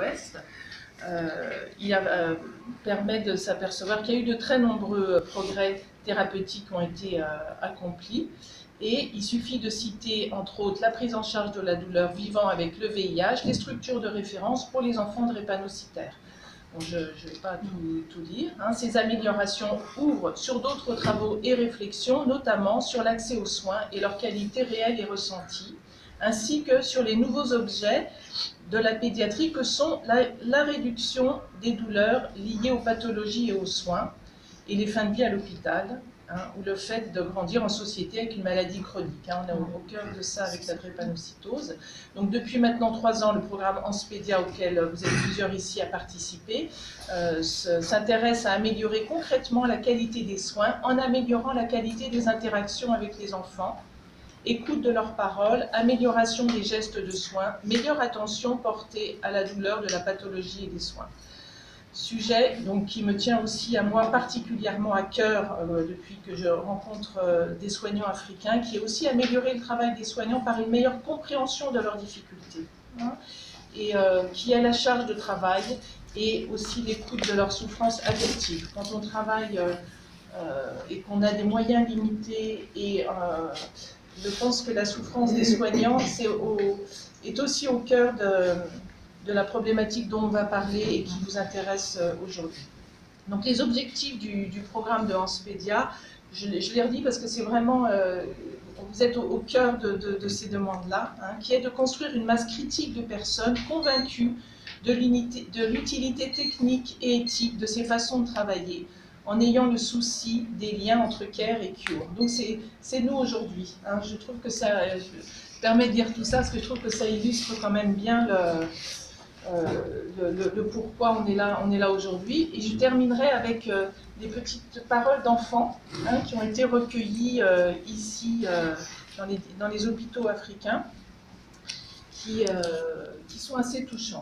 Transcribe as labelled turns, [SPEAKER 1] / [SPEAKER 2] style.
[SPEAKER 1] West, permet de s'apercevoir qu'il y a eu de très nombreux progrès thérapeutiques qui ont été accomplis. Et il suffit de citer, entre autres, la prise en charge de la douleur vivant avec le VIH, les structures de référence pour les enfants drépanocytaires. Bon, je ne vais pas tout dire. Ces améliorations ouvrent sur d'autres travaux et réflexions, notamment sur l'accès aux soins et leur qualité réelle et ressentie, ainsi que sur les nouveaux objets de la pédiatrie que sont la réduction des douleurs liées aux pathologies et aux soins, et les fins de vie à l'hôpital, ou le fait de grandir en société avec une maladie chronique. On est au cœur de ça avec la drépanocytose. Donc depuis maintenant 3 ans, le programme Anspédia, auquel vous êtes plusieurs ici à participer, s'intéresse à améliorer concrètement la qualité des soins en améliorant la qualité des interactions avec les enfants, écoute de leurs paroles, amélioration des gestes de soins, meilleure attention portée à la douleur de la pathologie et des soins. Sujet donc, qui me tient aussi à moi particulièrement à cœur depuis que je rencontre des soignants africains, qui est aussi améliorer le travail des soignants par une meilleure compréhension de leurs difficultés, et qui est la charge de travail et aussi l'écoute de leurs souffrances affectives. Quand on travaille et qu'on a des moyens limités, et je pense que la souffrance des soignants est aussi au cœur de la problématique dont on va parler et qui vous intéresse aujourd'hui. Donc les objectifs du programme de Anspédia, je les redis parce que c'est vraiment, vous êtes au cœur de ces demandes-là, qui est de construire une masse critique de personnes convaincues de l'utilité technique et éthique de ces façons de travailler, en ayant le souci des liens entre care et cure. Donc c'est nous aujourd'hui. Je trouve que ça, je permets de dire tout ça parce que je trouve que ça illustre quand même bien le pourquoi on est là aujourd'hui. Et je terminerai avec des petites paroles d'enfants qui ont été recueillies ici dans les hôpitaux africains, qui sont assez touchantes.